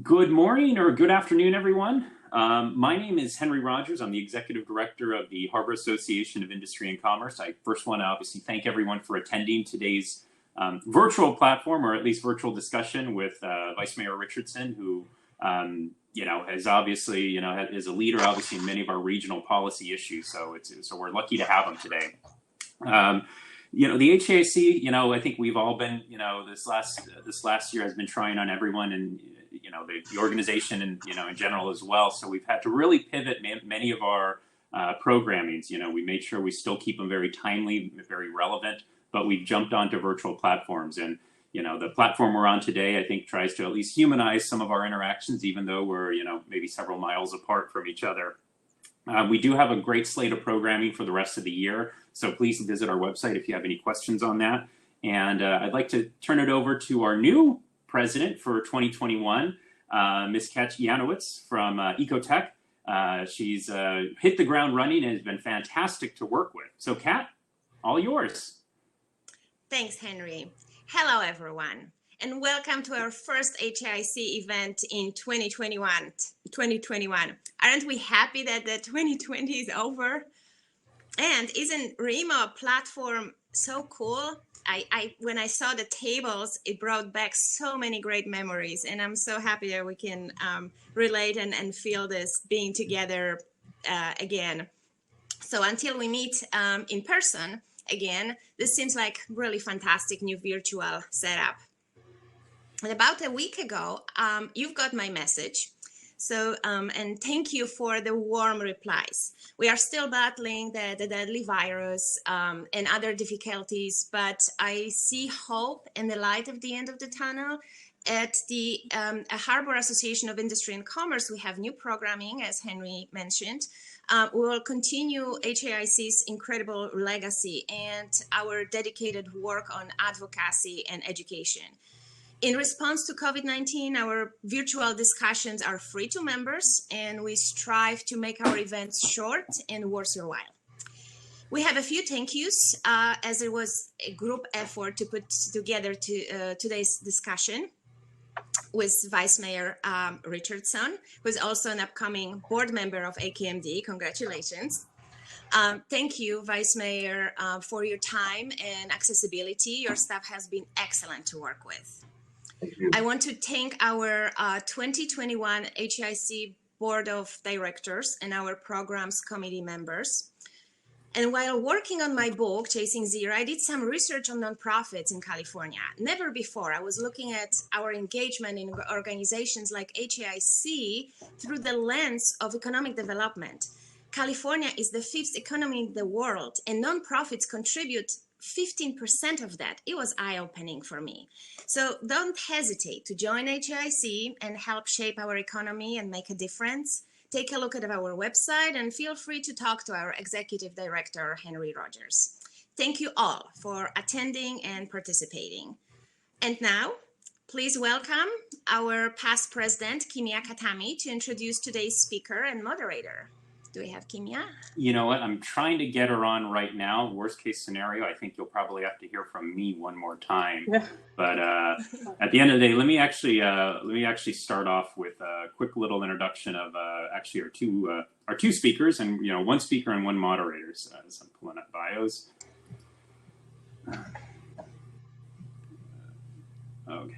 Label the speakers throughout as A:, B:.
A: Good morning or good afternoon, everyone. My name is Henry Rogers. I'm the Executive Director of the Harbor Association of Industry and Commerce. I first want to obviously thank everyone for attending today's virtual platform, or at least virtual discussion with Vice Mayor Richardson, who has obviously, is a leader obviously in many of our regional policy issues. So we're lucky to have him today. The HAIC, I think we've all been, this last year has been trying on everyone, and the organization and in general as well. So we've had to really pivot many of our programmings. We made sure we still keep them very timely, very relevant, but we've jumped onto virtual platforms. And the platform we're on today, I think, tries to at least humanize some of our interactions, even though we're maybe several miles apart from each other. We do have a great slate of programming for the rest of the year, so please visit our website if you have any questions on that. And I'd like to turn it over to our new president for 2021, Ms. Kat Janowitz from Ecotech. She's hit the ground running and has been fantastic to work with. So Kat, all yours.
B: Thanks, Henry. Hello, everyone, and welcome to our first HAIC event in 2021. Aren't we happy that the 2020 is over? And isn't REMO a platform so cool? When I saw the tables, it brought back so many great memories, and I'm so happy that we can relate and feel this being together again. So until we meet in person again, this seems like really fantastic new virtual setup. And about a week ago, you've got my message. So, and thank you for the warm replies. We are still battling the deadly virus and other difficulties, but I see hope in the light of the end of the tunnel. At the Harbor Association of Industry and Commerce, we have new programming, as Henry mentioned. We will continue HAIC's incredible legacy and our dedicated work on advocacy and education. In response to COVID-19, our virtual discussions are free to members, and we strive to make our events short and worth your while. We have a few thank yous, as it was a group effort to put together today's discussion with Vice Mayor Richardson, who is also an upcoming board member of AKMD. Congratulations. Thank you, Vice Mayor, for your time and accessibility. Your staff has been excellent to work with. I want to thank our 2021 HAIC Board of Directors and our programs committee members. And while working on my book, Chasing Zero, I did some research on nonprofits in California. Never before. I was looking at our engagement in organizations like HAIC through the lens of economic development. California is the 5th economy in the world, and nonprofits contribute 15% of that. It was eye-opening for me. So don't hesitate to join HAIC and help shape our economy and make a difference. Take a look at our website and feel free to talk to our Executive Director, Henry Rogers. Thank you all for attending and participating. And now, please welcome our past president, Kimia Katami, to introduce today's speaker and moderator. Do we have Kimia?
A: You know what? I'm trying to get her on right now. Worst case scenario, I think you'll probably have to hear from me one more time. But at the end of the day, let me actually start off with a quick little introduction of actually our two speakers, and one speaker and one moderator. So I'm pulling up bios. Okay.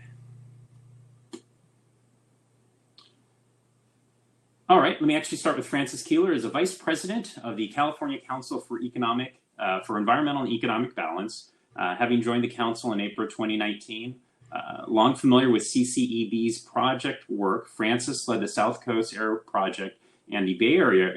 A: All right, let me actually start with Francis Keeler as a Vice President of the California Council for Environmental and Economic Balance. Having joined the Council in April 2019, long familiar with CCEB's project work, Francis led the South Coast Air Project and the Bay Area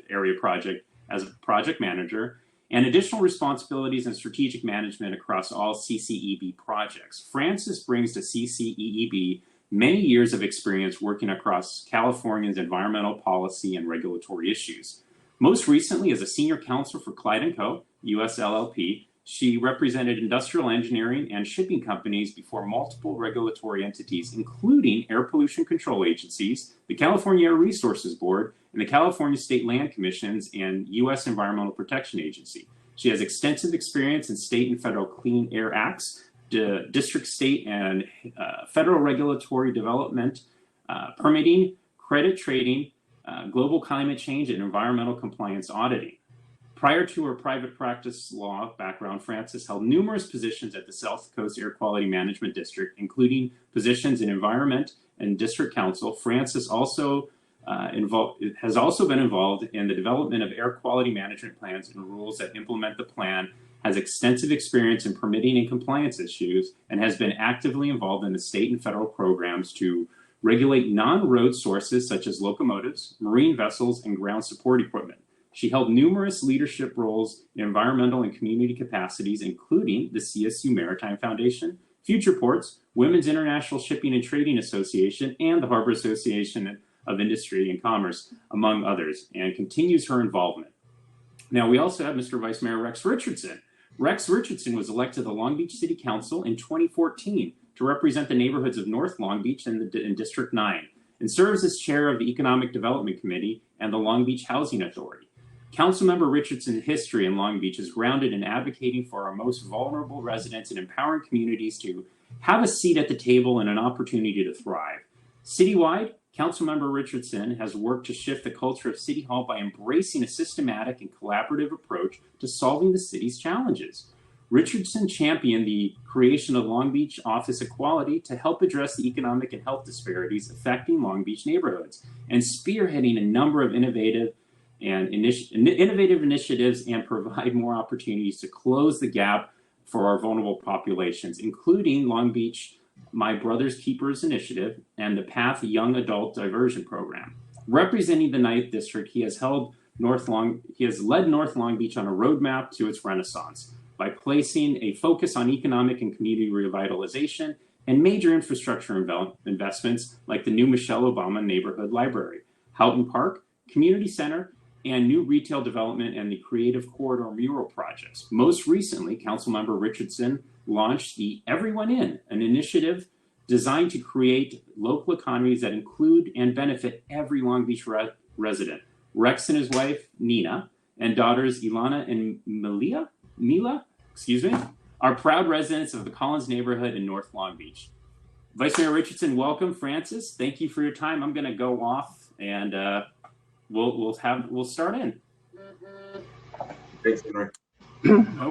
A: Area Project as a project manager, and additional responsibilities in strategic management across all CCEB projects. Francis brings to CCEB many years of experience working across California's environmental policy and regulatory issues. Most recently, as a senior counsel for Clyde & Co., US LLP, she represented industrial engineering and shipping companies before multiple regulatory entities, including air pollution control agencies, the California Air Resources Board, and the California State Land Commissions and US Environmental Protection Agency. She has extensive experience in state and federal Clean Air Acts, district, state, and federal regulatory development, permitting, credit trading, global climate change, and environmental compliance auditing. Prior to her private practice law background, Frances held numerous positions at the South Coast Air Quality Management District, including positions in environment and district council. Frances has also been involved in the development of air quality management plans and rules that implement the plan, has extensive experience in permitting and compliance issues, and has been actively involved in the state and federal programs to regulate non-road sources such as locomotives, marine vessels, and ground support equipment. She held numerous leadership roles in environmental and community capacities, including the CSU Maritime Foundation, Future Ports, Women's International Shipping and Trading Association, and the Harbor Association of Industry and Commerce, among others, and continues her involvement. Now, we also have Mr. Vice Mayor Rex Richardson. Rex Richardson was elected to the Long Beach City Council in 2014 to represent the neighborhoods of North Long Beach and District 9, and serves as chair of the Economic Development Committee and the Long Beach Housing Authority. Councilmember Richardson's history in Long Beach is grounded in advocating for our most vulnerable residents and empowering communities to have a seat at the table and an opportunity to thrive. Citywide, Councilmember Richardson has worked to shift the culture of City Hall by embracing a systematic and collaborative approach to solving the city's challenges. Richardson championed the creation of Long Beach Office Equality to help address the economic and health disparities affecting Long Beach neighborhoods, and spearheading a number of innovative initiatives and provide more opportunities to close the gap for our vulnerable populations, including Long Beach My Brother's Keepers Initiative and the PATH Young Adult Diversion Program. Representing the 9th District, he has led North Long Beach on a roadmap to its renaissance by placing a focus on economic and community revitalization and major infrastructure investments like the new Michelle Obama Neighborhood Library, Houghton Park, Community Center, and new retail development and the Creative Corridor mural projects. Most recently, Councilmember Richardson launched the Everyone In, an initiative designed to create local economies that include and benefit every Long Beach resident. Rex and his wife, Nina, and daughters Ilana and Mila, are proud residents of the Collins neighborhood in North Long Beach. Vice Mayor Richardson, welcome. Frances, thank you for your time. I'm going to go off and we'll start in.
C: Thanks, Henry.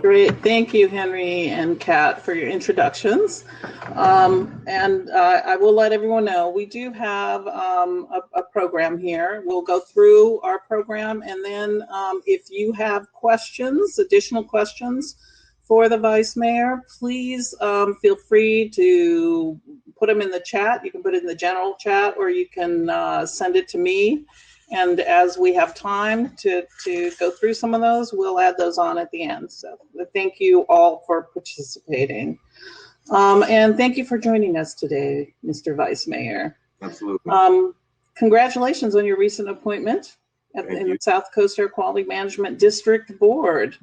D: Great, thank you, Henry and Kat, for your introductions. I will let everyone know we do have a program here. We'll go through our program, and then if you have questions, additional questions for the Vice Mayor, please feel free to put them in the chat. You can put it in the general chat, or you can send it to me. And as we have time to go through some of those, we'll add those on at the end. So thank you all for participating. And thank you for joining us today, Mr. Vice Mayor.
C: Absolutely.
D: Congratulations on your recent appointment in the South Coast Air Quality Management District Board.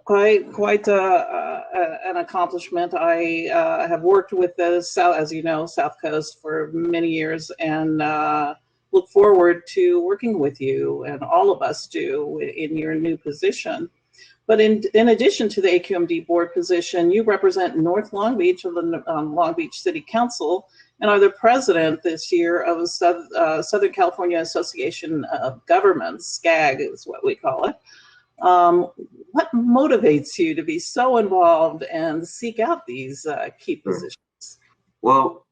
D: Quite an accomplishment. I have worked with the South, as you know, South Coast for many years, and look forward to working with you, and all of us do, in your new position. But in addition to the AQMD board position, you represent North Long Beach of the Long Beach City Council and are the president this year of Southern California Association of Governments, SCAG is what we call it. What motivates you to be so involved and seek out these key positions?
C: Well,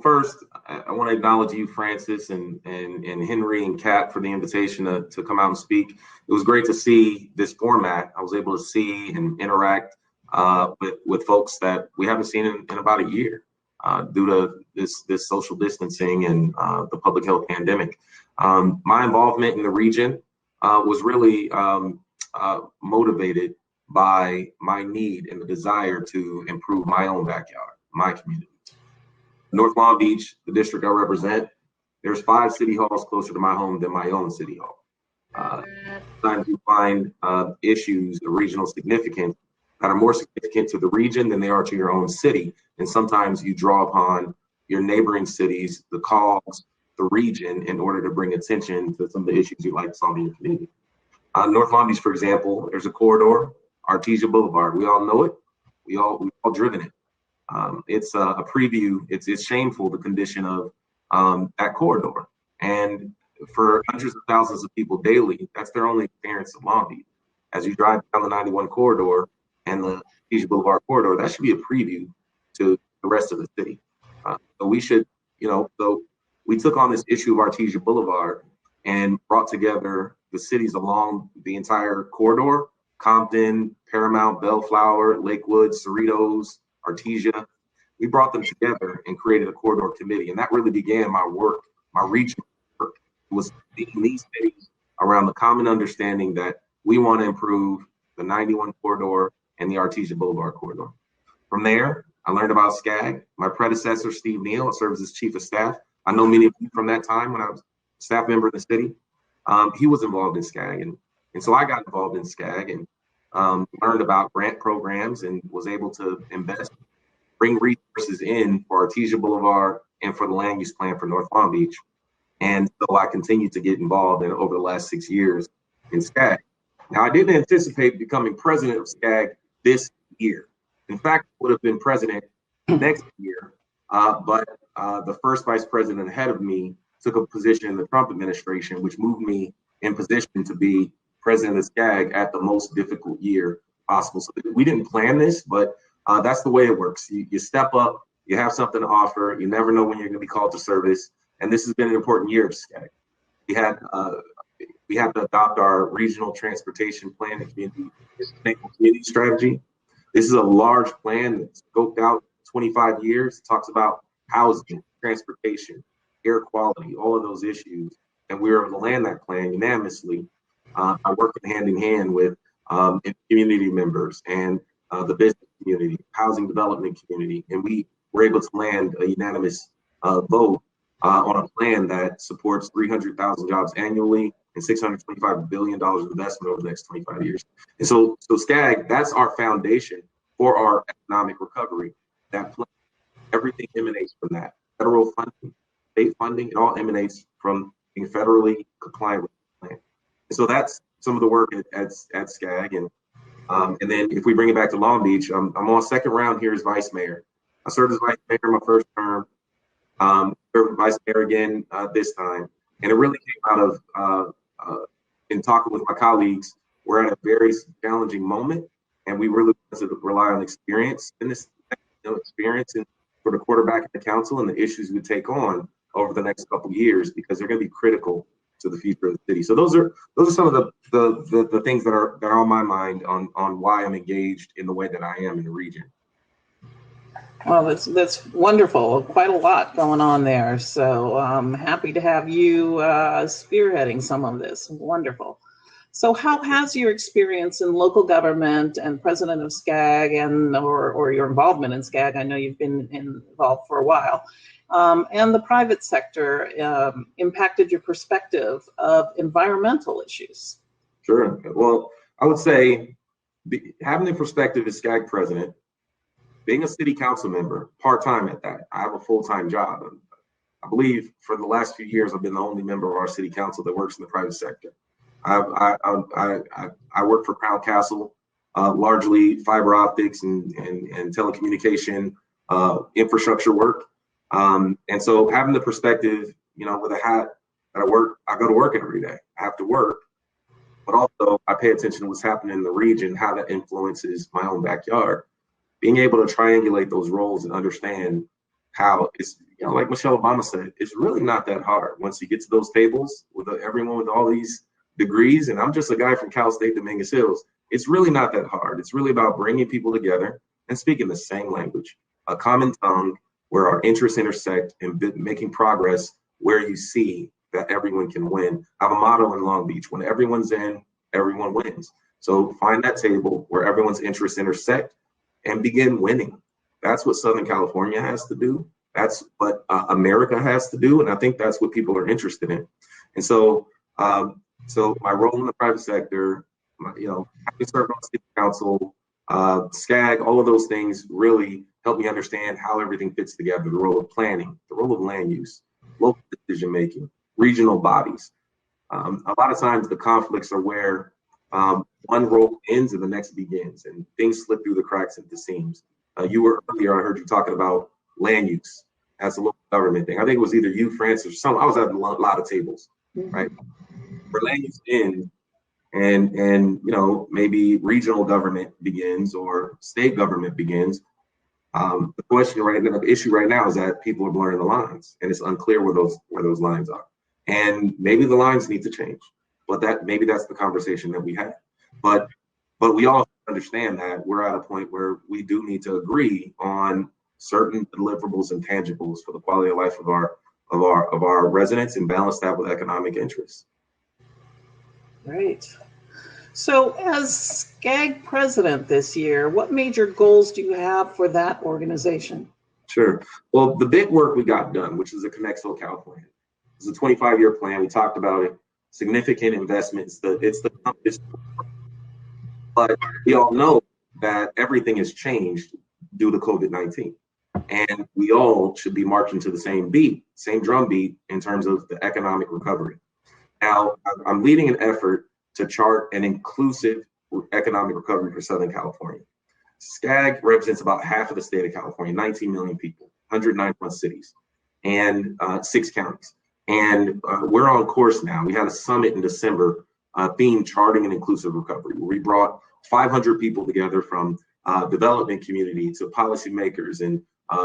C: first, I want to acknowledge you, Frances, and Henry and Kat for the invitation to come out and speak. It was great to see this format. I was able to see and interact with folks that we haven't seen in about a year due to this social distancing and the public health pandemic. My involvement in the region was really motivated by my need and the desire to improve my own backyard, my community. North Long Beach, the district I represent, there's 5 city halls closer to my home than my own city hall. Sometimes you find issues of regional significance that are more significant to the region than they are to your own city. And sometimes you draw upon your neighboring cities, the cause, the region, in order to bring attention to some of the issues you'd like to solve in your community. North Long Beach, for example, there's a corridor, Artesia Boulevard. We all know it. We all driven it. It's a preview. It's shameful, the condition of that corridor. And for hundreds of thousands of people daily, that's their only experience of Long Beach. As you drive down the 91 corridor and the Artesia Boulevard corridor, that should be a preview to the rest of the city. So we should, so we took on this issue of Artesia Boulevard and brought together the cities along the entire corridor: Compton, Paramount, Bellflower, Lakewood, Cerritos, Artesia. We brought them together and created a corridor committee. And that really began my work, my regional work, was leading these cities around the common understanding that we want to improve the 91 corridor and the Artesia Boulevard corridor. From there, I learned about SCAG. My predecessor, Steve Neal, serves as chief of staff. I know many of you from that time when I was a staff member in the city. He was involved in SCAG. And so I got involved in SCAG and learned about grant programs and was able to invest, bring resources in for Artesia Boulevard and for the land use plan for North Long Beach. And so I continued to get involved in over the last 6 years in SCAG. Now, I didn't anticipate becoming president of SCAG this year. In fact, I would have been president next year, but the first vice president ahead of me took a position in the Trump administration, which moved me in position to be president of SCAG at the most difficult year possible. So we didn't plan this, but that's the way it works. You step up, you have something to offer, you never know when you're going to be called to service. And this has been an important year of SCAG. We have to adopt our regional transportation plan and community strategy. This is a large plan that's scoped out 25 years. It talks about housing, transportation, air quality, all of those issues. And we were able to land that plan unanimously by working hand in hand with community members and the business community, housing development community. And we were able to land a unanimous vote on a plan that supports 300,000 jobs annually and $625 billion of investment over the next 25 years. And so SCAG, that's our foundation for our economic recovery. That plan, everything emanates from that. Federal funding, state funding, it all emanates from being federally compliant with the plan. And so that's some of the work at SCAG. And then if we bring it back to Long Beach, I'm on second round here as vice mayor. I served as vice mayor my first term, served vice mayor again this time. And it really came out of, in talking with my colleagues, we're at a very challenging moment, and we really want to rely on experience in this, experience and for the quarterback and the council and the issues we take on over the next couple of years, because they're going to be critical to the future of the city. So those are some of the things that are on my mind on why I'm engaged in the way that I am in the region.
D: Well, that's wonderful. Quite a lot going on there. So I'm happy to have you spearheading some of this. Wonderful. So how has your experience in local government and president of SCAG or your involvement in SCAG, I know you've been involved for a while, and the private sector impacted your perspective of environmental issues?
C: Sure. Well, I would say having the perspective as SCAG president, being a city council member, part-time at that, I have a full-time job. I believe for the last few years, I've been the only member of our city council that works in the private sector. I work for Crown Castle, largely fiber optics and telecommunication infrastructure work. And so having the perspective, with a hat that I go to work every day. I have to work, but also I pay attention to what's happening in the region, how that influences my own backyard. Being able to triangulate those roles and understand how it's, like Michelle Obama said, it's really not that hard once you get to those tables with everyone with all these degrees. And I'm just a guy from Cal State Dominguez Hills. It's really not that hard. It's really about bringing people together and speaking the same language, a common tongue where our interests intersect and making progress where you see that everyone can win. I have a motto in Long Beach: when everyone's in, everyone wins. So find that table where everyone's interests intersect and begin winning. That's what Southern California has to do. That's what America has to do. And I think that's what people are interested in. And so, so my role in the private sector, having served on city council, SCAG, all of those things really help me understand how everything fits together. The role of planning, the role of land use, local decision-making, regional bodies. A lot of times the conflicts are where one role ends and the next begins, and things slip through the cracks at the seams. You were earlier, I heard you talking about land use as a local government thing. I think it was either you, Francis, or some. I was at a lot of tables, right? Where land use ends and maybe regional government begins or state government begins. The question right now, the issue right now is that people are blurring the lines, and it's unclear where those lines are. And maybe the lines need to change, but maybe that's the conversation that we have. But we all understand that we're at a point where we do need to agree on certain deliverables and tangibles for the quality of life of our residents and balance that with economic interests.
D: Right. So as SCAG president this year, what major goals do you have for that organization?
C: Sure. Well, the big work we got done, which is the Connect SoCal plan. It's a 25-year plan. We talked about it. Significant investments. But we all know that everything has changed due to COVID-19. And we all should be marching to the same beat, same drum beat in terms of the economic recovery. Now, I'm leading an effort to chart an inclusive economic recovery for Southern California. SCAG represents about half of the state of California, 19 million people, 191 cities, and 6 counties. And we're on course now. We had a summit in December themed Charting an Inclusive Recovery, where we brought 500 people together from development community to policymakers and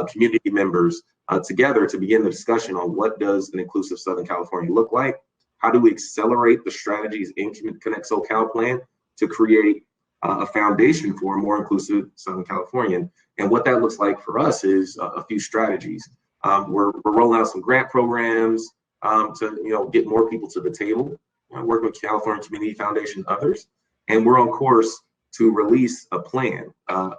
C: community members together to begin the discussion on what does an inclusive Southern California look like. How do we accelerate the strategies in Connect SoCal plan to create a foundation for a more inclusive Southern California? And what that looks like for us is a few strategies. We're rolling out some grant programs to get more people to the table, working with California Community Foundation and others. And we're on course to release a plan, an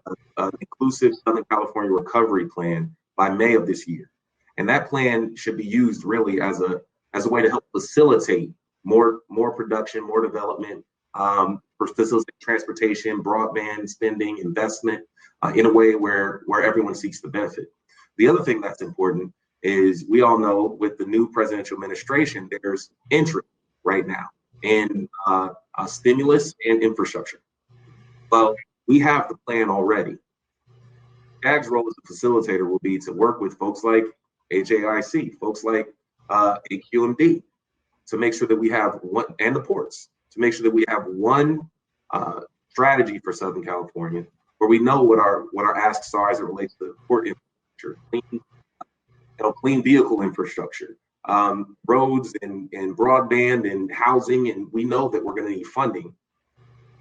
C: inclusive Southern California recovery plan by May of this year. And that plan should be used really as a way to help facilitate more production, more development, for facilitate transportation, broadband spending, investment, in a way where everyone seeks the benefit. The other thing that's important is we all know with the new presidential administration, there's interest right now in stimulus and infrastructure. Well, we have the plan already. SCAG's role as a facilitator will be to work with folks like HAIC, folks like AQMD, to make sure that we have one, and the ports, to make sure that we have one strategy for Southern California where we know what our asks are as it relates to port infrastructure, clean vehicle infrastructure, roads and broadband and housing, and we know that we're going to need funding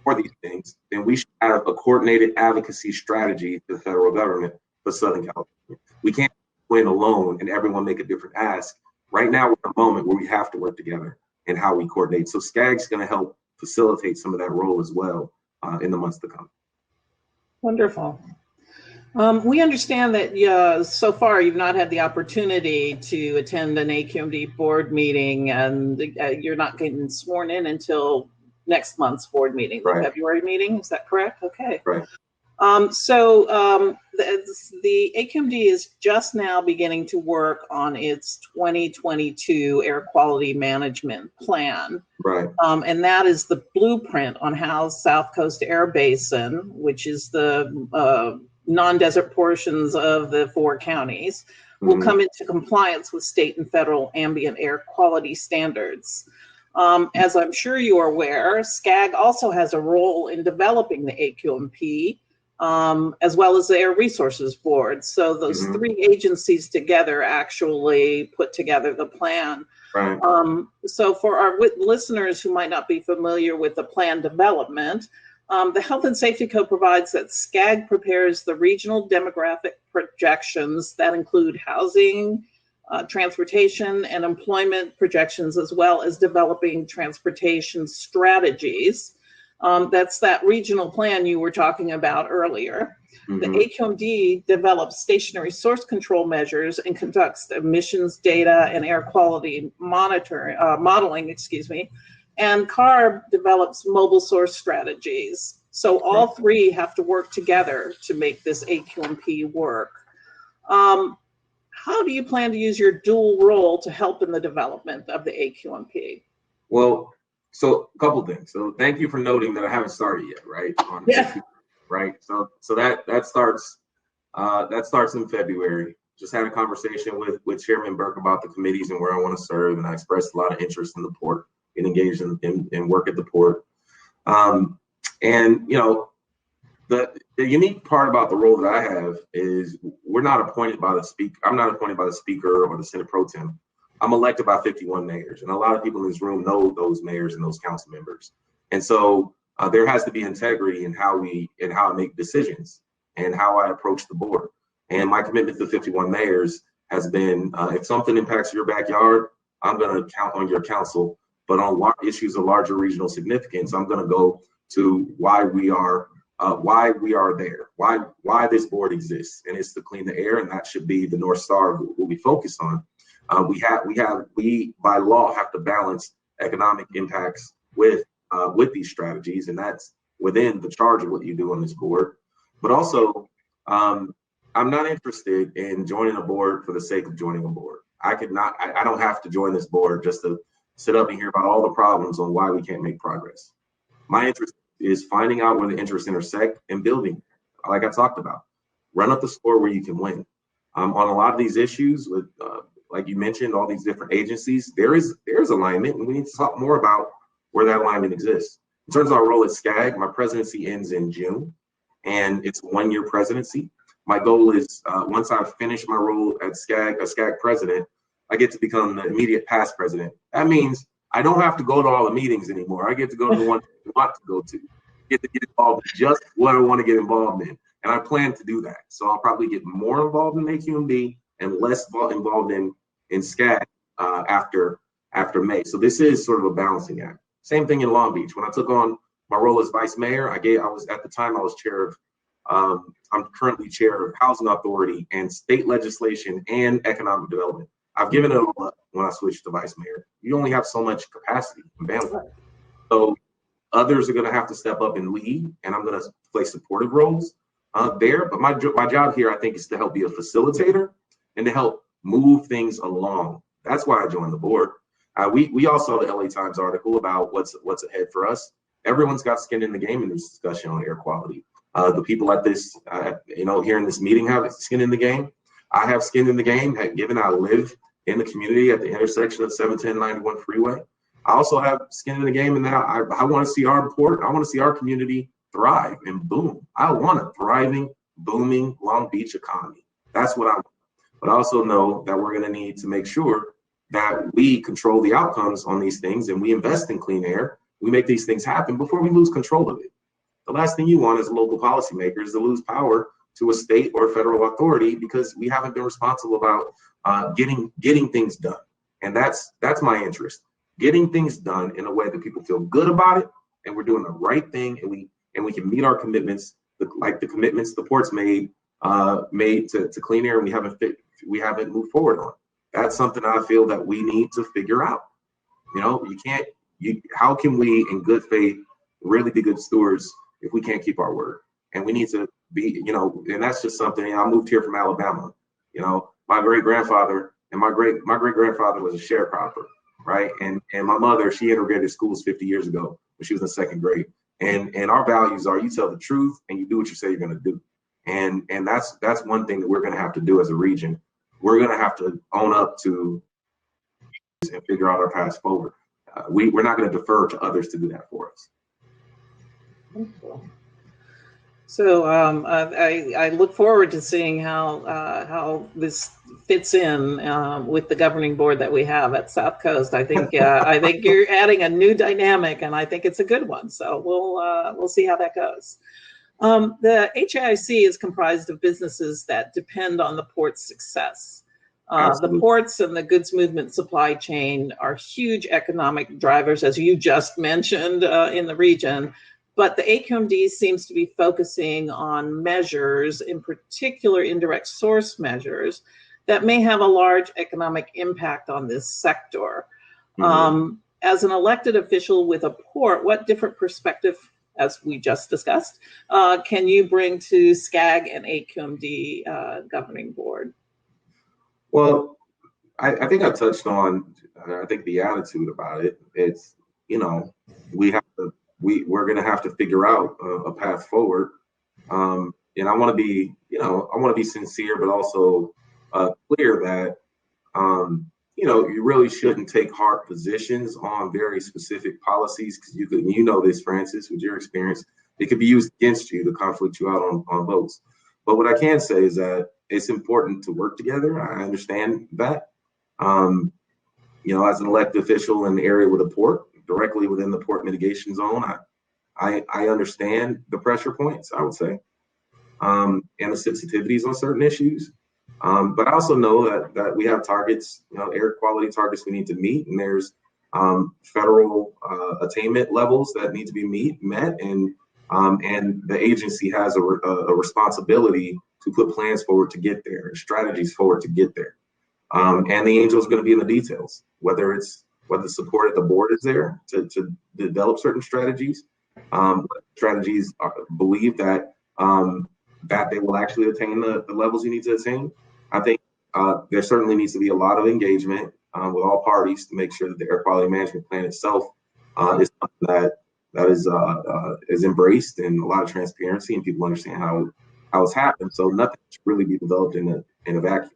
C: for these things. Then we should have a coordinated advocacy strategy to the federal government for Southern California. We can't win alone and everyone make a different ask. Right now, we're at a moment where we have to work together and how we coordinate. So SCAG's going to help facilitate some of that role as well in the months to come.
D: Wonderful. We understand that so far you've not had the opportunity to attend an AQMD board meeting, and you're not getting sworn in until next month's board meeting, the February meeting. Is that correct? Okay.
C: Right.
D: The AQMD is just now beginning to work on its 2022 air quality management plan.
C: Right.
D: And that is the blueprint on how South Coast Air Basin, which is the non-desert portions of the 4 counties, will come into compliance with state and federal ambient air quality standards. As I'm sure you are aware, SCAG also has a role in developing the AQMP, as well as the Air Resources Board. So those 3 agencies together actually put together the plan.
C: Right.
D: So for our listeners who might not be familiar with the plan development, the Health and Safety Code provides that SCAG prepares the regional demographic projections that include housing, transportation, and employment projections, as well as developing transportation strategies. That's that regional plan you were talking about earlier. The AQMD develops stationary source control measures and conducts emissions data and air quality modeling, and CARB develops mobile source strategies. So all 3 have to work together to make this AQMP work. How do you plan to use your dual role to help in the development of the AQMP?
C: Well, so a couple things. So thank you for noting that I haven't started yet, right? Right. So that starts That starts in February. Just had a conversation with Chairman Burke about the committees and where I want to serve, and I expressed a lot of interest in the port and engaged in work at the port. And you know, the unique part about the role that I have is we're not appointed by the speaker. I'm not appointed by the speaker or the Senate Pro Tem. I'm elected by 51 mayors, and a lot of people in this room know those mayors and those council members. And so there has to be integrity in how I make decisions and how I approach the board. And my commitment to 51 mayors has been, if something impacts your backyard, I'm going to count on your council. But on issues of larger regional significance, I'm going to go to why we are there, why this board exists, and it's to clean the air, and that should be the North Star of what we focus on. We by law have to balance economic impacts with these strategies, and that's within the charge of what you do on this board. But also, I'm not interested in joining a board for the sake of joining a board. I don't have to join this board just to sit up and hear about all the problems on why we can't make progress. My interest is finding out where the interests intersect and building, like I talked about. Run up the score where you can win. On a lot of these issues, with like you mentioned, all these different agencies, there's alignment, and we need to talk more about where that alignment exists. In terms of our role at SCAG, my presidency ends in June, and it's a 1-year presidency. My goal is once I finish my role at SCAG, a SCAG president, I get to become the immediate past president. That means I don't have to go to all the meetings anymore. I get to go to the ones I want to go to. Get to get involved in just what I want to get involved in. And I plan to do that. So I'll probably get more involved in AQMD and less involved in SCAG after May. So this is sort of a balancing act. Same thing in Long Beach. When I took on my role as vice mayor, I was chair of, I'm currently chair of Housing Authority and state legislation and economic development. I've given it all up when I switched to vice mayor. You only have so much capacity and bandwidth. So others are going to have to step up and lead, and I'm going to play supportive roles there. But my job here, I think, is to help be a facilitator and to help move things along. That's why I joined the board. We all saw the LA Times article about what's ahead for us. Everyone's got skin in the game in this discussion on air quality. The people at this, here in this meeting have skin in the game. I have skin in the game, given I live in the community at the intersection of 710 91 freeway. I also have skin in the game in that I want to see our port, I want to see our community thrive and boom. I want a thriving, booming Long Beach economy. That's what I want. But I also know that we're going to need to make sure that we control the outcomes on these things and we invest in clean air. We make these things happen before we lose control of it. The last thing you want as a local policymaker is to lose power to a state or federal authority because we haven't been responsible about getting things done. And that's my interest. Getting things done in a way that people feel good about it, and we're doing the right thing, and we can meet our commitments, like the commitments the port's made to clean air, and we haven't moved forward on. That's something I feel that we need to figure out. How can we, in good faith, really be good stewards if we can't keep our word? And we need to be, and that's just something. I moved here from Alabama. My great grandfather and my great grandfather was a sharecropper. Right. And my mother, she integrated schools 50 years ago when she was in second grade. And our values are you tell the truth and you do what you say you're going to do. And that's one thing that we're going to have to do as a region. We're going to have to own up to and figure out our path forward. We're not going to defer to others to do that for us.
D: So I look forward to seeing how this fits in with the governing board that we have at South Coast. I think you're adding a new dynamic, and I think it's a good one. So we'll see how that goes. The HIC is comprised of businesses that depend on the port's success. The ports and the goods movement supply chain are huge economic drivers, as you just mentioned, in the region. But the AQMD seems to be focusing on measures, in particular indirect source measures, that may have a large economic impact on this sector. Mm-hmm. As an elected official with a port, what different perspective, as we just discussed, can you bring to SCAG and AQMD governing board?
C: Well, I think I touched on, the attitude about it. It's, we're going to have to figure out a path forward. and I want to be, I want to be sincere, but also clear that, you really shouldn't take hard positions on very specific policies, because you know this, Francis, with your experience, it could be used against you to conflict you out on votes. But what I can say is that it's important to work together. I understand that. As an elected official in the area with a port, directly within the port mitigation zone, I understand the pressure points, I would say, and the sensitivities on certain issues. But I also know that we have targets, air quality targets we need to meet, and there's federal attainment levels that need to be met, and the agency has a responsibility to put plans forward to get there, and strategies forward to get there. And the angel is going to be in the details, whether the support at the board is there to develop certain strategies. Strategies believe that they will actually attain the levels you need to attain. I think there certainly needs to be a lot of engagement with all parties to make sure that the air quality management plan itself is something that is embraced, and a lot of transparency, and people understand how it's happened. So nothing should really be developed in a vacuum.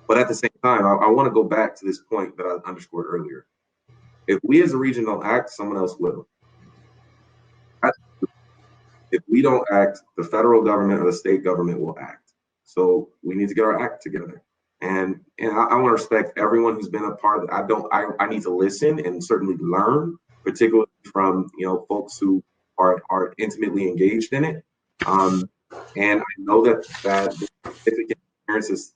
C: But at the same time, I want to go back to this point that I underscored earlier. If we as a region don't act, someone else will. If we don't act, the federal government or the state government will act. So we need to get our act together. And I want to respect everyone who's been a part of it. I need to listen and certainly learn, particularly from folks who are intimately engaged in it. And I know that significant experiences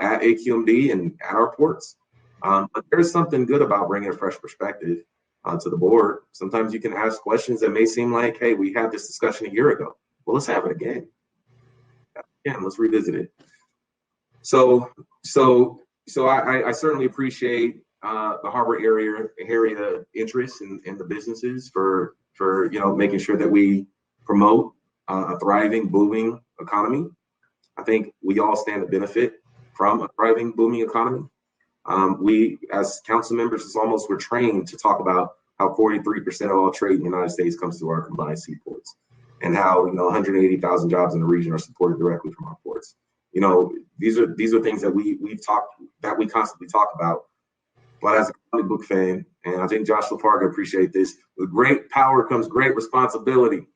C: at AQMD and at our ports. But there's something good about bringing a fresh perspective to the board. Sometimes you can ask questions that may seem like, hey, we had this discussion a year ago. Well, let's have it again. Let's revisit it. So I certainly appreciate the harbor area interest in the businesses for making sure that we promote a thriving, booming economy. I think we all stand to benefit from a thriving, booming economy. We, as council members, we're trained to talk about how 43% of all trade in the United States comes through our combined seaports, and how 180,000 jobs in the region are supported directly from our ports. These are things that we constantly talk about. But as a comic book fan, and I think Josh LaParga appreciate this, with great power comes great responsibility.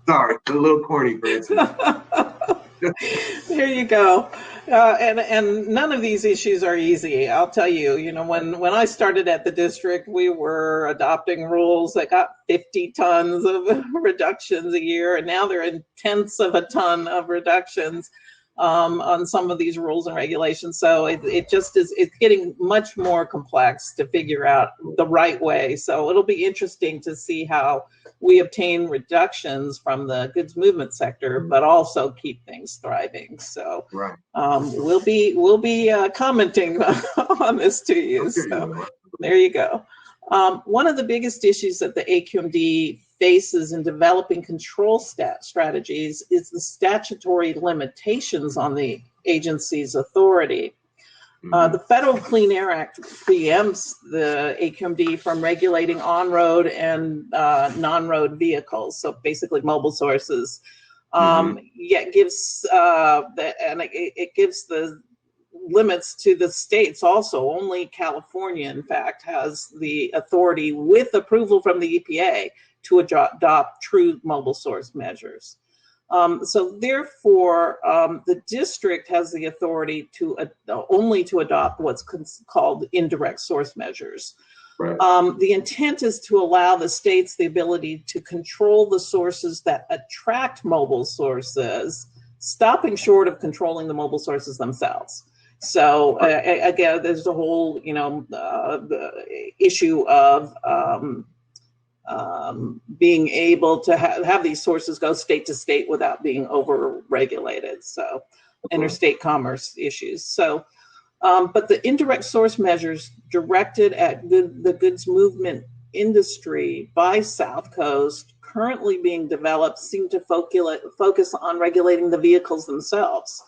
C: Sorry, a little corny, Francis.
D: There you go. And none of these issues are easy. I'll tell you, when I started at the district, we were adopting rules that got 50 tons of reductions a year, and now they're in tenths of a ton of reductions on some of these rules and regulations. So it's getting much more complex to figure out the right way. So it'll be interesting to see how we obtain reductions from the goods movement sector, but also keep things thriving. So
C: right.
D: We'll be commenting on this to you. So there you go. One of the biggest issues that the AQMD faces in developing control strategies is the statutory limitations on the agency's authority. The Federal Clean Air Act preempts the AQMD from regulating on-road and non-road vehicles, so basically mobile sources. Yet it gives the limits to the states also. Only California, in fact, has the authority, with approval from the EPA, to adopt true mobile source measures. So therefore, the district has the authority to only to adopt what's called indirect source measures.
C: Right.
D: The intent is to allow the states the ability to control the sources that attract mobile sources, stopping short of controlling the mobile sources themselves. So again, there's the whole, the issue of being able to have these sources go state to state without being over-regulated. So interstate commerce issues. So, but the indirect source measures directed at the goods movement industry by South Coast currently being developed seem to focus on regulating the vehicles themselves.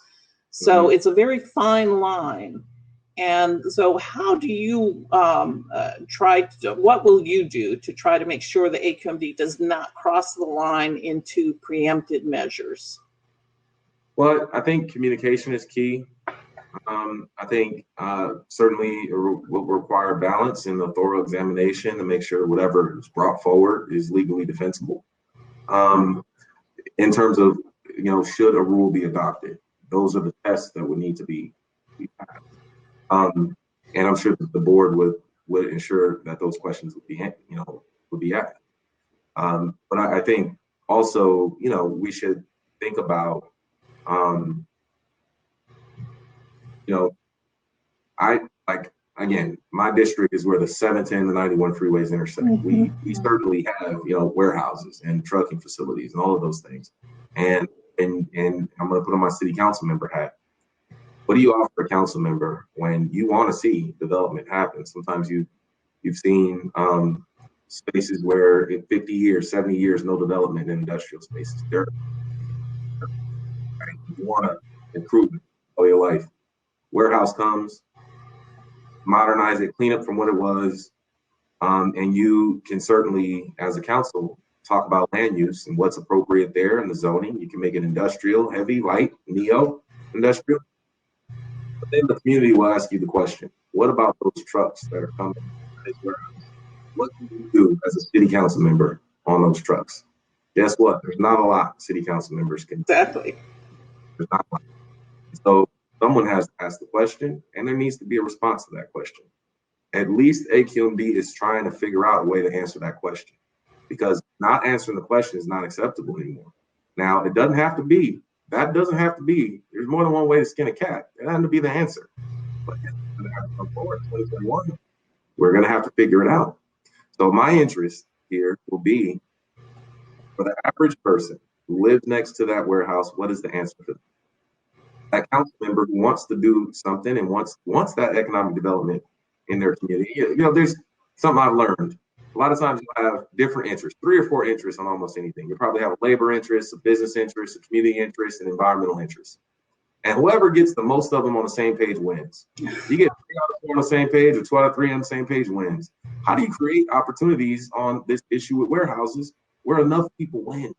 D: So it's a very fine line And so how do you what will you do to try to make sure the AQMD does not cross the line into preempted measures?
C: Well, I think communication is key. I think certainly it will require balance and a thorough examination to make sure whatever is brought forward is legally defensible. In terms of, should a rule be adopted? Those are the tests that would need to be passed. And I'm sure that the board would ensure that those questions would be asked. But I think also, we should think about, again, my district is where the 710 and 91 freeways intersect. We certainly have, warehouses and trucking facilities and all of those things. And I'm going to put on my city council member hat. What do you offer a council member when you want to see development happen? Sometimes you've seen spaces where in 50 years, 70 years, no development in industrial spaces. You want to improve all your life. Warehouse comes, modernize it, clean up from what it was, and you can certainly, as a council, talk about land use and what's appropriate there in the zoning. You can make it industrial, heavy, light, neo-industrial. But then the community will ask you the question, what about those trucks that are coming to this warehouse? What can you do as a city council member on those trucks? Guess what? There's not a lot city council members can do.
D: Exactly.
C: There's not a lot. So someone has to ask the question, and there needs to be a response to that question. At least AQMD is trying to figure out a way to answer that question, because not answering the question is not acceptable anymore. Now, it doesn't have to be. That doesn't have to be. There's more than one way to skin a cat. It doesn't have to be the answer. But it's going to have to come forward in 2021. We're going to have to figure it out. So my interest here will be for the average person who lives next to that warehouse, what is the answer for them? That council member who wants to do something and wants that economic development in their community. There's something I've learned. A lot of times you have different interests, 3 or 4 interests on almost anything. You probably have a labor interest, a business interest, a community interest, and environmental interest. And whoever gets the most of them on the same page wins. You get 3 out of 4 on the same page or 2 out of 3 on the same page wins. How do you create opportunities on this issue with warehouses where enough people win?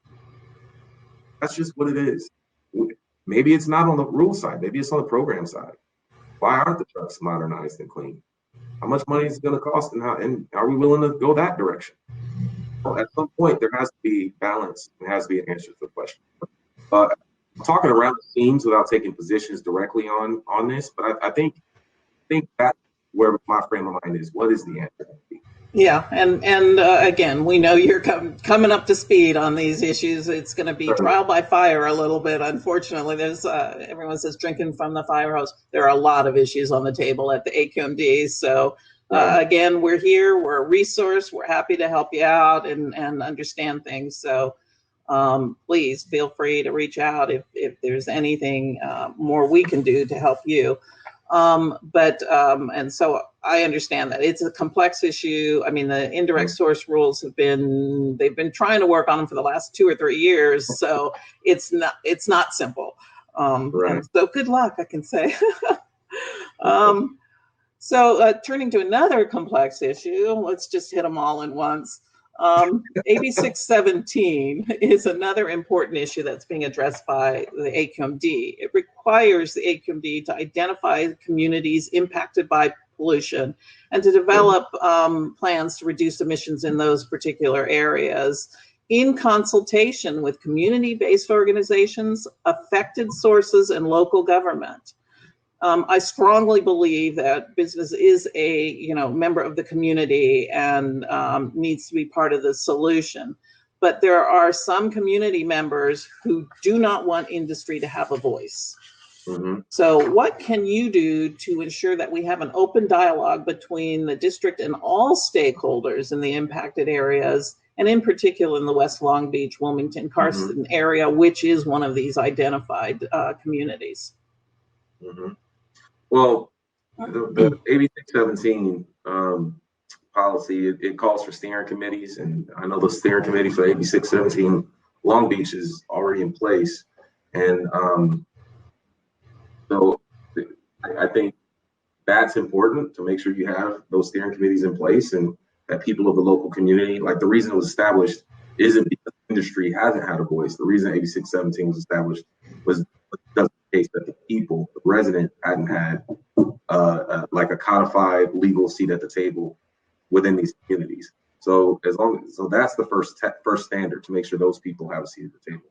C: That's just what it is. Maybe it's not on the rule side. Maybe it's on the program side. Why aren't the trucks modernized and clean? How much money is it going to cost, and are we willing to go that direction? Well, at some point, there has to be balance. There has to be an answer to the question. I'm talking around the seams without taking positions directly on this, but I think that's where my frame of mind is. What is the answer?
D: Yeah, and again, we know you're coming up to speed on these issues. It's going to be trial by fire a little bit. Unfortunately, there's everyone says drinking from the fire hose. There are a lot of issues on the table at the AQMD. So again, we're here. We're a resource. We're happy to help you out and understand things. So please feel free to reach out if there's anything more we can do to help you. And so I understand that it's a complex issue. I mean, the indirect source rules they've been trying to work on them for the last 2 or 3 years. So it's not simple. And so good luck, I can say. So turning to another complex issue, let's just hit them all in once. AB 617 is another important issue that's being addressed by the AQMD. It requires the AQMD to identify communities impacted by pollution and to develop plans to reduce emissions in those particular areas in consultation with community-based organizations, affected sources, and local government. I strongly believe that business is a member of the community and needs to be part of the solution. But there are some community members who do not want industry to have a voice. Mm-hmm. So what can you do to ensure that we have an open dialogue between the district and all stakeholders in the impacted areas, and in particular in the West Long Beach, Wilmington, Carson area, which is one of these identified communities?
C: Mm-hmm. Well, the AB 617 policy, it calls for steering committees, and I know the steering committee for AB 617 Long Beach is already in place. And so I think that's important to make sure you have those steering committees in place and that people of the local community, like the reason it was established isn't because the industry hasn't had a voice. The reason AB 617 was established was because of the case that the people, the resident, hadn't had like a codified legal seat at the table within these communities. So that's the first standard, to make sure those people have a seat at the table.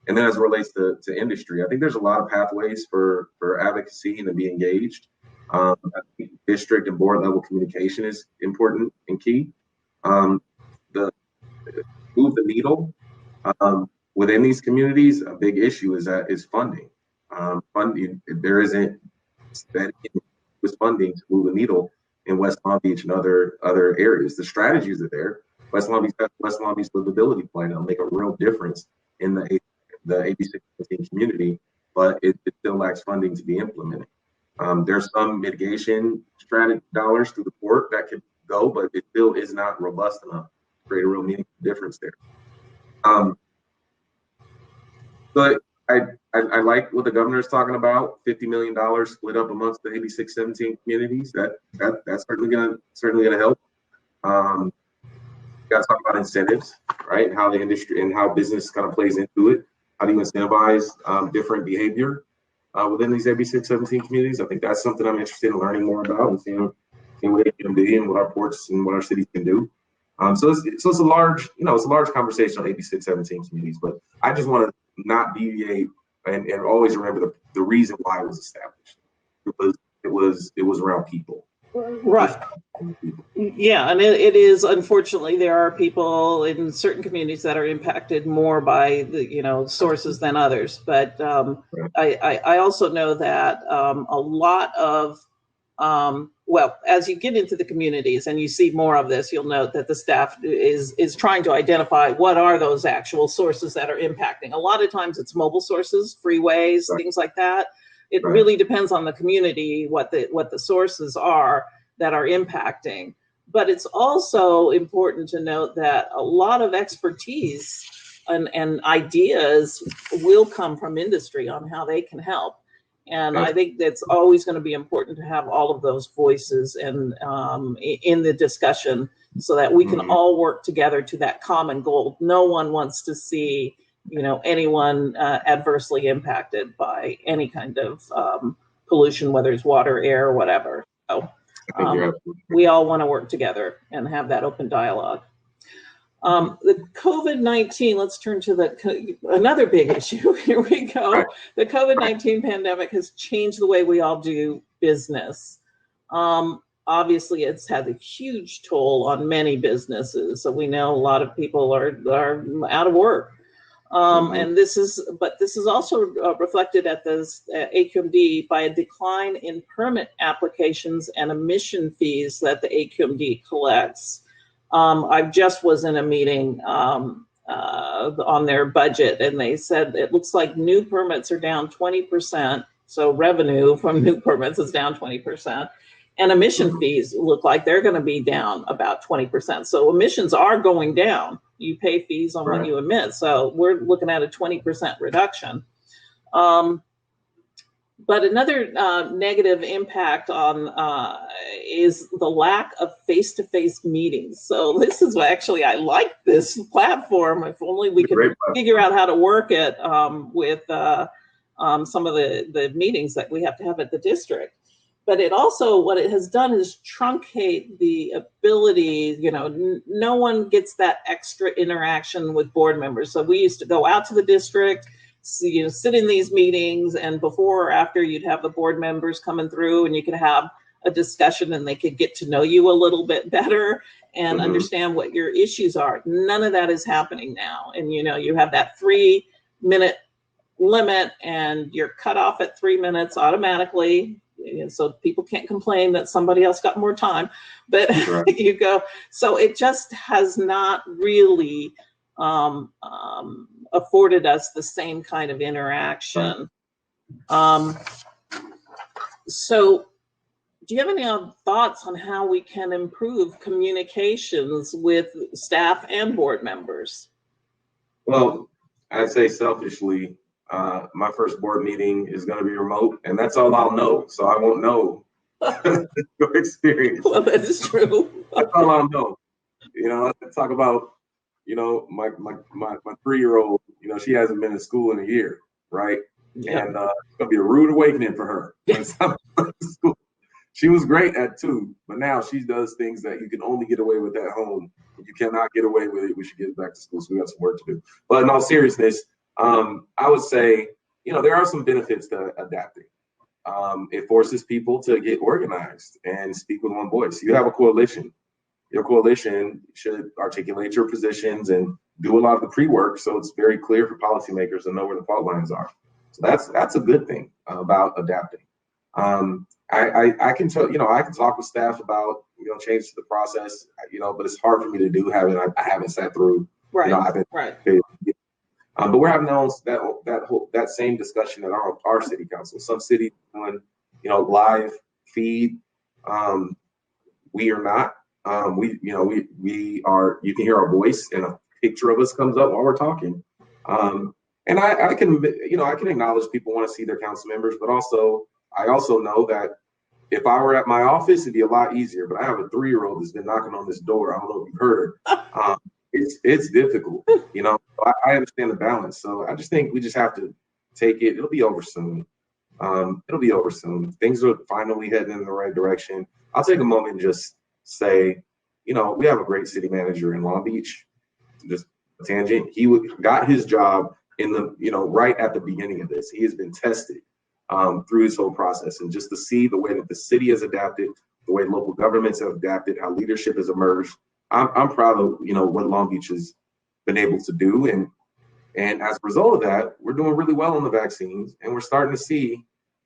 C: And then as it relates to industry, I think there's a lot of pathways for advocacy and to be engaged. I think district and board level communication is important and key. The move the needle within these communities, a big issue is funding. Funding, there isn't that with funding to move the needle in West Palm Beach and other areas. The strategies are there. West Palm Beach livability plan will make a real difference in the AB 617 community, but it still lacks funding to be implemented. There's some mitigation strategy dollars through the port that could go, but it still is not robust enough to create a real meaningful difference there. But I like what the governor is talking about, $50 million split up amongst the AB 617 communities. That's certainly gonna help. You got to talk about incentives, right? How the industry and how business kind of plays into it. How do you incentivize different behavior within these AB 617 communities? I think that's something I'm interested in learning more about and seeing what it can be and what our ports and what our cities can do. So it's a large, it's a large conversation on AB 617 communities, but I just want to not deviate and always remember the reason why it was established. It was around people.
D: Right. Yeah, and it is, unfortunately, there are people in certain communities that are impacted more by the sources than others. But I also know that a lot of as you get into the communities and you see more of this, you'll note that the staff is trying to identify what are those actual sources that are impacting. A lot of times it's mobile sources, freeways, things like that. It really depends on the community what the sources are that are impacting. But it's also important to note that a lot of expertise and ideas will come from industry on how they can help. And I think that's always going to be important to have all of those voices in the discussion so that we can all work together to that common goal. No one wants to see anyone adversely impacted by any kind of pollution, whether it's water, air, or whatever. So we all want to work together and have that open dialogue. The COVID-19, let's turn to another big issue. Here we go. Right. The COVID-19 pandemic has changed the way we all do business. Obviously, it's had a huge toll on many businesses. So we know a lot of people are out of work. And this is also reflected at the AQMD by a decline in permit applications and emission fees that the AQMD collects. I just was in a meeting on their budget, and they said it looks like new permits are down 20%. So revenue from new permits is down 20%. And emission fees look like they're going to be down about 20%. So emissions are going down. You pay fees on what you emit. So we're looking at a 20% reduction. But another negative impact on is the lack of face-to-face meetings. So this is actually, I like this platform. If only we could figure out how to work it with some of the meetings that we have to have at the district. But it also, what it has done is truncate the ability, no one gets that extra interaction with board members. So we used to go out to the district, sit in these meetings, and before or after you'd have the board members coming through and you could have a discussion and they could get to know you a little bit better and understand what your issues are. None of that is happening now. And, you have that 3-minute limit and you're cut off at 3 minutes automatically. So people can't complain that somebody else got more time, but you go. So it just has not really afforded us the same kind of interaction. So do you have any thoughts on how we can improve communications with staff and board members?
C: Well, I'd say selfishly, my first board meeting is going to be remote, and that's all I'll know. So I won't know Your experience.
D: Well, that is true.
C: That's all I know. Let's talk about, my 3-year-old, she hasn't been in school in a year, right?
D: Yeah.
C: And it's going to be a rude awakening for her. When it's time to go to school. She was great at 2, but now she does things that you can only get away with at home. You cannot get away with it when she gets back to school, so we got some work to do. But in all seriousness, I would say, there are some benefits to adapting. It forces people to get organized and speak with one voice. You have a coalition. Your coalition should articulate your positions and do a lot of the pre-work, so it's very clear for policymakers to know where the fault lines are. So that's a good thing about adapting. I can tell, I can talk with staff about, changes to the process, but it's hard for me to do having, I haven't sat through,
D: Right.
C: I've been,
D: Right.
C: But we're having that same discussion at our city council. Some cities doing, live feed. We are not. We are. You can hear our voice, and a picture of us comes up while we're talking. And I can acknowledge people want to see their council members, but I also know that if I were at my office, it'd be a lot easier. But I have a 3-year-old that's been knocking on this door. I don't know if you've heard her. It's difficult, I understand the balance. So I just think we just have to take it. It'll be over soon. Things are finally heading in the right direction. I'll take a moment and just say, we have a great city manager in Long Beach. Just a tangent. He got his job in the, right at the beginning of this. He has been tested through this whole process, and just to see the way that the city has adapted, the way local governments have adapted, how leadership has emerged. I'm proud of what Long Beach has been able to do, and as a result of that, we're doing really well on the vaccines, and we're starting to see,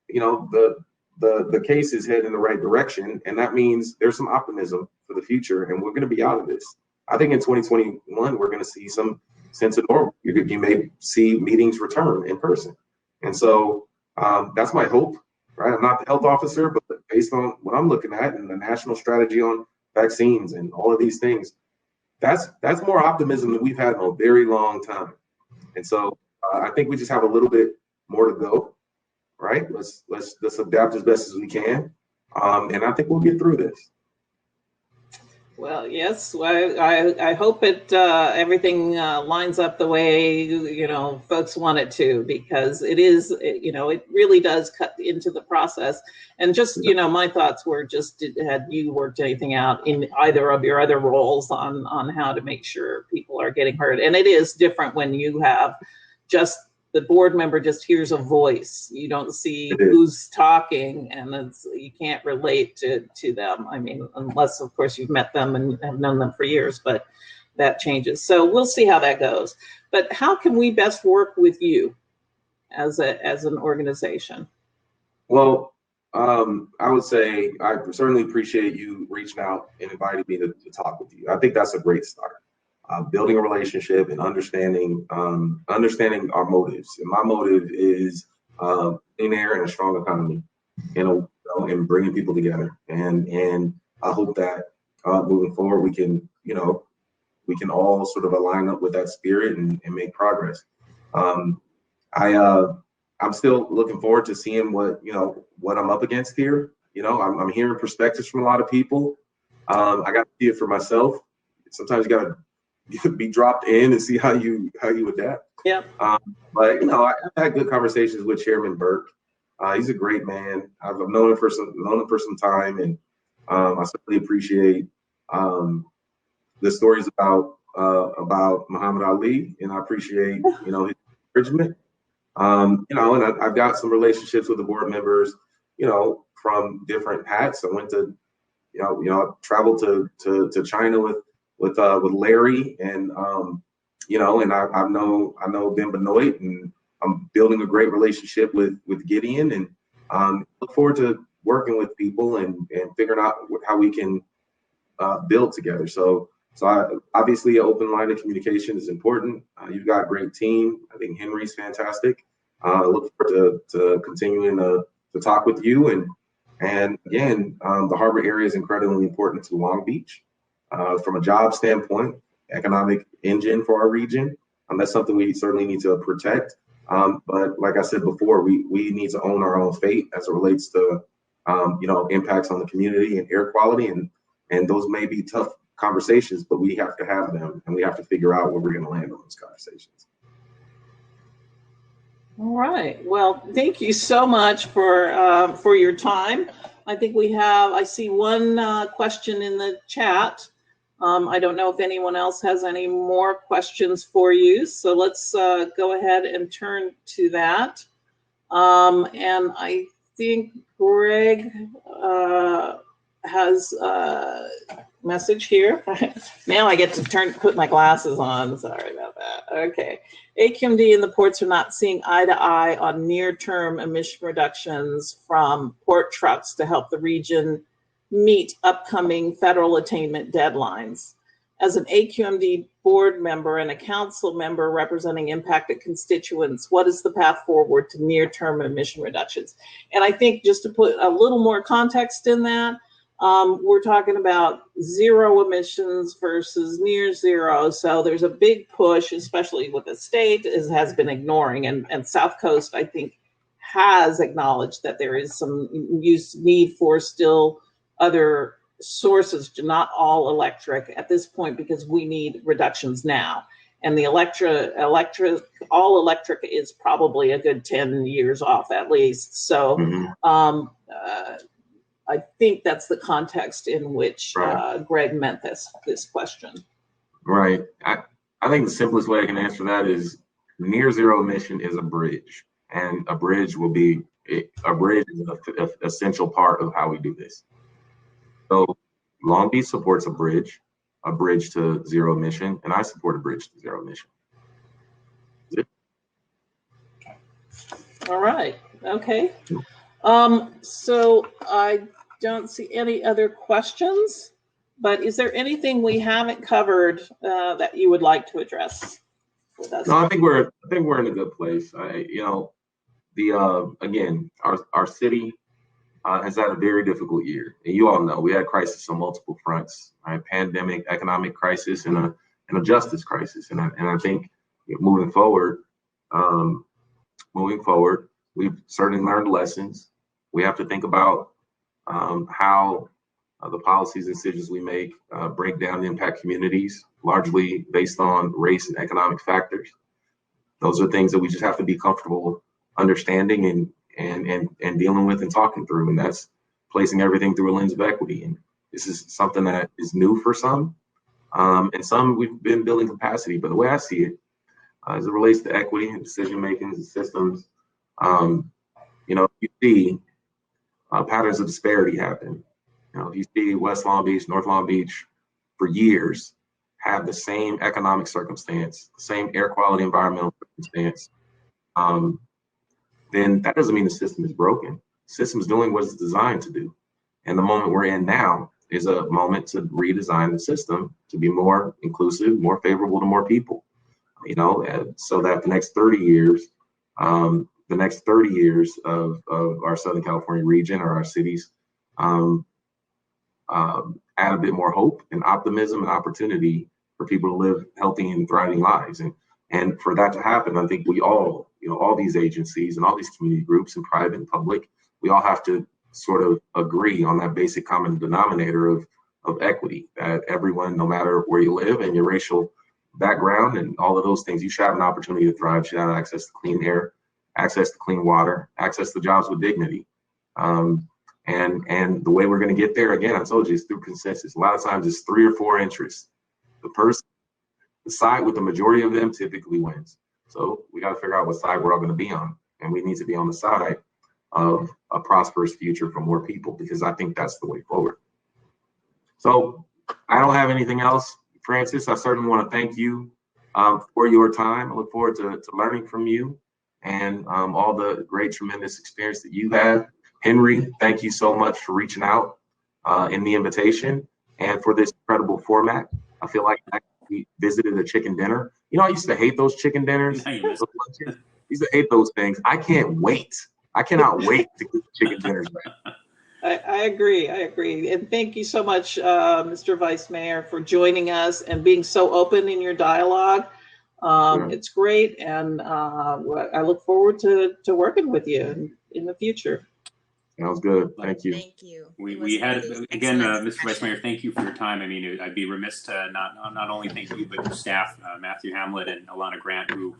C: the cases head in the right direction, and that means there's some optimism for the future, and we're going to be out of this. I think in 2021 we're going to see some sense of normal. You may see meetings return in person, and so that's my hope. Right, I'm not the health officer, but based on what I'm looking at and the national strategy on vaccines and all of these things, that's more optimism than we've had in a very long time. And so I think we just have a little bit more to go, right? Let's adapt as best as we can, and I think we'll get through this.
D: Well, yes, I hope everything lines up the way, folks want it to, because it is, it really does cut into the process. And just, my thoughts were just, had you worked anything out in either of your other roles on how to make sure people are getting heard? And it is different when you have just the board member just hears a voice. You don't see who's talking, and you can't relate to them. I mean, unless, of course, you've met them and have known them for years, but that changes. So we'll see how that goes. But how can we best work with you as an organization?
C: Well, I would say I certainly appreciate you reaching out and inviting me to talk with you. I think that's a great start. Building a relationship and understanding our motives. And my motive is clean air and a strong economy, and bringing people together. And I hope that moving forward, we can all sort of align up with that spirit and make progress. I'm still looking forward to seeing what I'm up against here. I'm hearing perspectives from a lot of people. I got to see it for myself. Sometimes you got to be dropped in and see how you adapt.
D: Yeah.
C: But I've had good conversations with Chairman Burke. He's a great man. I've known him for some time, and I certainly appreciate the stories about Muhammad Ali, and I appreciate his encouragement. And I've got some relationships with the board members, from different hats. I went to, I traveled to China with Larry, and and I know Ben Benoit, and I'm building a great relationship with Gideon, and look forward to working with people and figuring out how we can build together. So obviously, an open line of communication is important. You've got a great team. I think Henry's fantastic. I look forward to continuing to talk with you, and again, the harbor area is incredibly important to Long Beach. From a job standpoint, economic engine for our region. That's something we certainly need to protect. But like I said before, we need to own our own fate as it relates to impacts on the community and air quality, and those may be tough conversations, but we have to have them, and we have to figure out where we're going to land on those conversations.
D: All right. Well, thank you so much for your time. I think I see one question in the chat. I don't know if anyone else has any more questions for you, so let's go ahead and turn to that. And I think Greg has a message here. Now I get to put my glasses on. Sorry about that. Okay. AQMD and the ports are not seeing eye to eye on near-term emission reductions from port trucks to help the region meet upcoming federal attainment deadlines. As an AQMD board member and a council member representing impacted constituents, what is the path forward to near-term emission reductions? And I think just to put a little more context in that, we're talking about zero emissions versus near zero. So there's a big push, especially what the state has been ignoring, and South Coast, I think, has acknowledged that there is some need for still other sources, not all electric at this point, because we need reductions now. And the all electric is probably a good 10 years off at least. So I think that's the context in which Greg meant this question. Right.
C: I think the simplest way I can answer that is near zero emission is a bridge, and a bridge is an essential part of how we do this. So Long Beach supports a bridge to zero emission, and I support a bridge to zero emission.
D: All right. Okay. So I don't see any other questions, but is there anything we haven't covered that you would like to address with us?
C: No, I think we're in a good place. Again, our city has had a very difficult year, and you all know we had crisis on multiple fronts, right? Pandemic, economic crisis, and a justice crisis. And I think moving forward, we've certainly learned lessons. We have to think about how the policies and decisions we make break down and impact communities, largely based on race and economic factors. Those are things that we just have to be comfortable understanding and dealing with and talking through. And that's placing everything through a lens of equity. And this is something that is new for some, and some we've been building capacity. But the way I see it, as it relates to equity and decision making and systems, you see patterns of disparity happen. You see West Long Beach, North Long Beach for years have the same economic circumstance, the same air quality environmental circumstance. Then that doesn't mean the system is broken. The system is doing what it's designed to do. And the moment we're in now is a moment to redesign the system to be more inclusive, more favorable to more people, so that the next 30 years, of our Southern California region or our cities add a bit more hope and optimism and opportunity for people to live healthy and thriving lives. And for that to happen, I think we all, all these agencies and all these community groups and private and public, we all have to sort of agree on that basic common denominator of equity, that everyone, no matter where you live and your racial background and all of those things, you should have an opportunity to thrive, should have access to clean air, access to clean water, access to jobs with dignity. And the way we're going to get there, again, I told you, is through consensus. A lot of times it's 3 or 4 interests. The side with the majority of them typically wins. So we got to figure out what side we're all going to be on. And we need to be on the side of a prosperous future for more people, because I think that's the way forward. So I don't have anything else. Francis, I certainly want to thank you for your time. I look forward to learning from you and all the great, tremendous experience that you have. Henry, thank you so much for reaching out in the invitation and for this incredible format. I feel like I visited a chicken dinner. I used to hate those chicken dinners. I used to hate those things. I can't wait. I cannot wait to get the chicken dinners back.
D: I agree. And thank you so much, Mr. Vice Mayor, for joining us and being so open in your dialogue. It's great. And I look forward to working with you in the future.
C: Sounds good. Thank you.
B: Thank you.
A: We had, again, Mr. Vice
B: Discussion.
A: Mayor, thank you for your time. I mean, I'd be remiss to not only thank you, but your staff, Matthew Hamlet and Alana Grant, who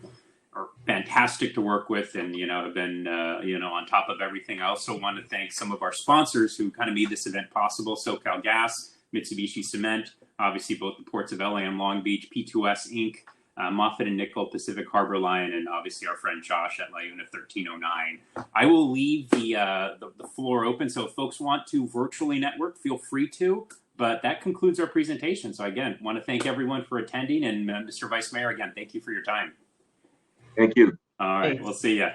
A: are fantastic to work with and, have been, on top of everything. I also want to thank some of our sponsors who kind of made this event possible. SoCal Gas, Mitsubishi Cement, obviously both the Ports of LA and Long Beach, P2S Inc., Moffett and Nickel, Pacific Harbor Line, and obviously our friend Josh at LIUNA 1309. I will leave the floor open, so if folks want to virtually network, feel free to. But that concludes our presentation. So again, want to thank everyone for attending, and Mr. Vice Mayor, again, thank you for your time.
C: Thank you.
A: All right,
D: Thanks.
A: we'll see ya.